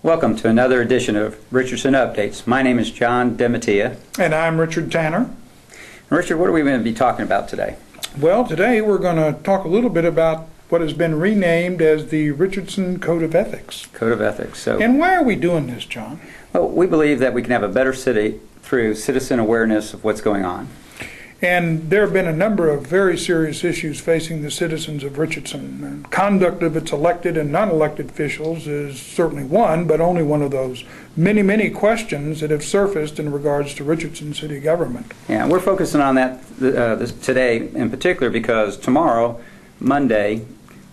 Welcome to another edition of Richardson Updates. My name is John DeMattia. And I'm Richard Tanner. And Richard, what are we going to be talking about today? Well, today we're going to talk a little bit about what has been renamed as the Richardson Code of Ethics. Code of Ethics. And why are we doing this, John? Well, we believe that we can have a better city through citizen awareness of what's going on. And there have been a number of very serious issues facing the citizens of Richardson. And conduct of its elected and non-elected officials is certainly one, but only one of those many questions that have surfaced in regards to Richardson city government. Yeah, we're focusing on that today in particular because tomorrow, Monday,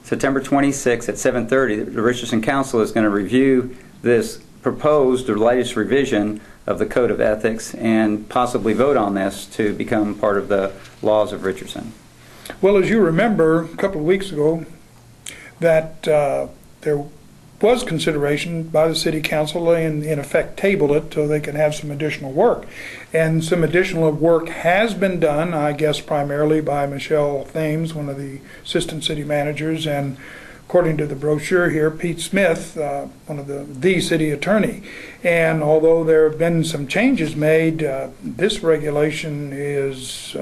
September 26th at 7:30, the Richardson Council is going to review this proposed or latest revision of the Code of Ethics and possibly vote on this to become part of the laws of Richardson. Well, as you remember, a couple of weeks ago, that there was consideration by the City Council and in effect tabled it so they can have some additional work. And some additional work has been done, I guess primarily by Michelle Thames, one of the assistant city managers, and according to the brochure here, Pete Smith, one of the city attorney. And although there have been some changes made, this regulation is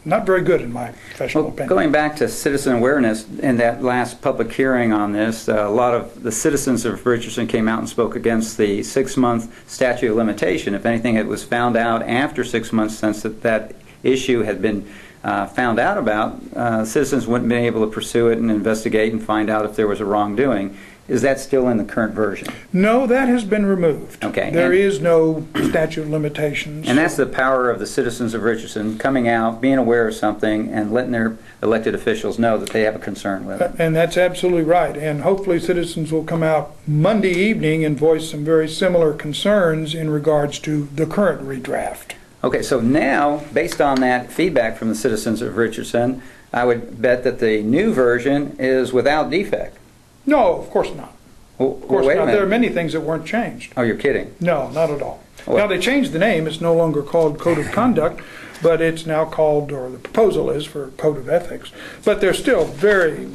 not very good in my professional opinion. Going back to citizen awareness, in that last public hearing on this, a lot of the citizens of Richardson came out and spoke against the 6-month statute of limitation. If anything, it was found out after 6 months since that issue had been found out about, citizens wouldn't be able to pursue it and investigate and find out if there was a wrongdoing. Is that still in the current version? No, that has been removed. Okay. There is no statute of limitations. And that's the power of the citizens of Richardson coming out, being aware of something, and letting their elected officials know that they have a concern with it. And that's absolutely right. And hopefully citizens will come out Monday evening and voice some very similar concerns in regards to the current redraft. Okay, so now, based on that feedback from the citizens of Richardson, I would bet that the new version is without defect. No, of course not. Well, of course wait a not. minute. There are many things that weren't changed. Oh, you're kidding. No, not at all. Well, now, they changed the name. It's no longer called Code of Conduct, but it's now called, or the proposal is for Code of Ethics. But there's still very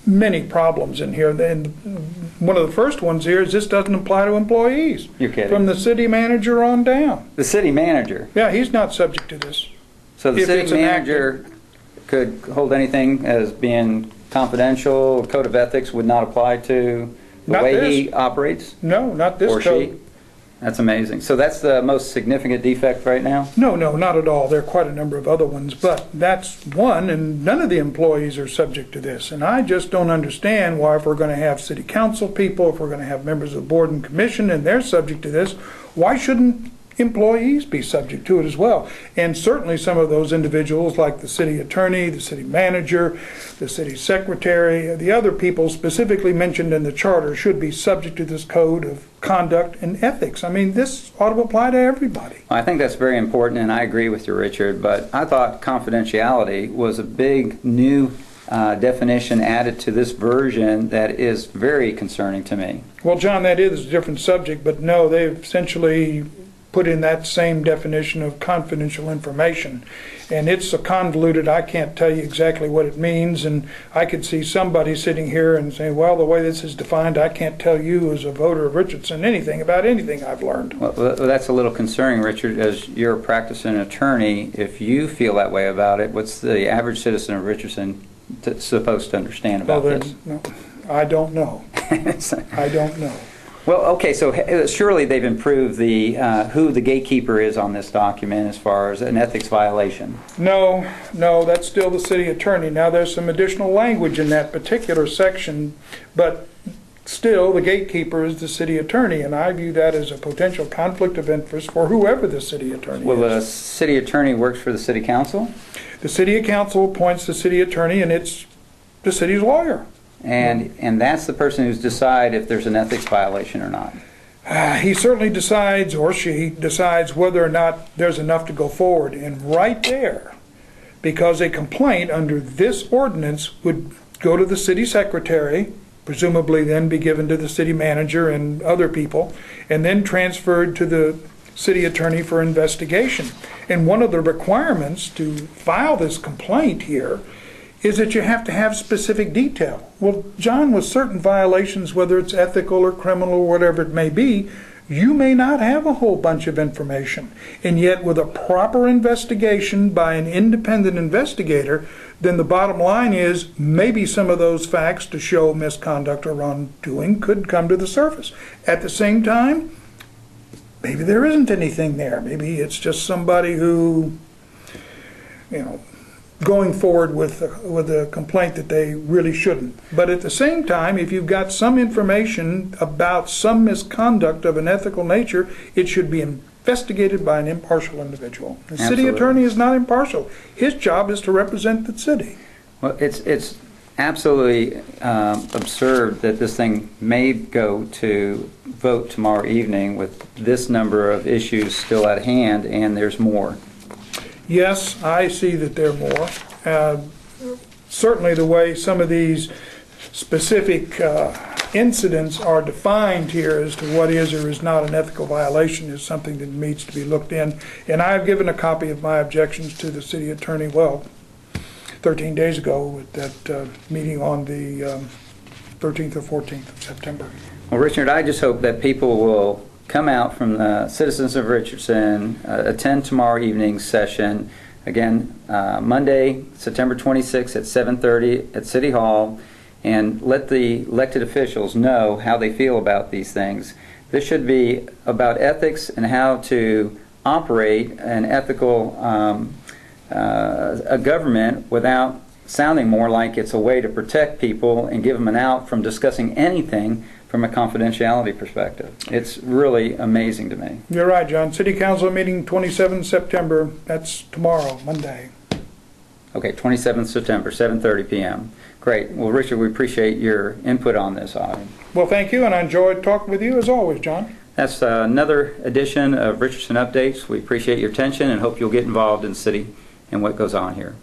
many problems in here. And one of the first ones here is this doesn't apply to employees. You're kidding. From the city manager on down. The city manager? Yeah, he's not subject to this. So the city manager could hold anything as being confidential, Code of Ethics would not apply to the way he operates? No, not this or code. She? That's amazing. So that's the most significant defect right now? No, not at all. There are quite a number of other ones, but that's one, and none of the employees are subject to this. And I just don't understand why, if we're going to have city council people, if we're going to have members of the board and commission, and they're subject to this, why shouldn't employees be subject to it as well? And certainly some of those individuals, like the city attorney, the city manager, the city secretary, the other people specifically mentioned in the charter should be subject to this code of conduct and ethics. I mean, this ought to apply to everybody. I think that's very important, and I agree with you, Richard, but I thought confidentiality was a big new definition added to this version that is very concerning to me. Well, John, that is a different subject, but no, they've essentially put in that same definition of confidential information. And it's so convoluted, I can't tell you exactly what it means. And I could see somebody sitting here and saying, well, the way this is defined, I can't tell you as a voter of Richardson anything about anything I've learned. Well, that's a little concerning, Richard. As you're a practicing attorney, if you feel that way about it, what's the average citizen of Richardson supposed to understand about this? No, I don't know. I don't know. Well, okay, so surely they've improved the who the gatekeeper is on this document as far as an ethics violation. No, that's still the city attorney. Now, there's some additional language in that particular section, but still the gatekeeper is the city attorney, and I view that as a potential conflict of interest for whoever the city attorney is. Well, the city attorney works for the city council? The city council appoints the city attorney, and it's the city's lawyer. And that's the person who's decide if there's an ethics violation or not. He certainly decides, or she decides, whether or not there's enough to go forward. And right there, because a complaint under this ordinance would go to the city secretary, presumably then be given to the city manager and other people, and then transferred to the city attorney for investigation. And one of the requirements to file this complaint here is that you have to have specific detail. Well, John, with certain violations, whether it's ethical or criminal or whatever it may be, you may not have a whole bunch of information. And yet with a proper investigation by an independent investigator, then the bottom line is maybe some of those facts to show misconduct or wrongdoing could come to the surface. At the same time, maybe there isn't anything there. Maybe it's just somebody who, going forward with a complaint that they really shouldn't. But at the same time, if you've got some information about some misconduct of an ethical nature, it should be investigated by an impartial individual. The city attorney is not impartial. His job is to represent the city. Well, it's absolutely absurd that this thing may go to vote tomorrow evening with this number of issues still at hand, and there's more. Yes, I see that there are more. Certainly the way some of these specific incidents are defined here as to what is or is not an ethical violation is something that needs to be looked in. And I've given a copy of my objections to the city attorney, 13 days ago at that meeting on the 13th or 14th of September. Well, Richard, I just hope that people will come out from the citizens of Richardson, attend tomorrow evening's session. Again, Monday, September 26th at 7:30 at City Hall, and let the elected officials know how they feel about these things. This should be about ethics and how to operate an ethical a government without sounding more like it's a way to protect people and give them an out from discussing anything from a confidentiality perspective. It's really amazing to me. You're right, John. City Council meeting 27th September. That's tomorrow, Monday. Okay, 27th September, 7:30 p.m. Great. Well, Richard, we appreciate your input on this item. Well, thank you, and I enjoyed talking with you as always, John. That's another edition of Richardson Updates. We appreciate your attention and hope you'll get involved in the city and what goes on here.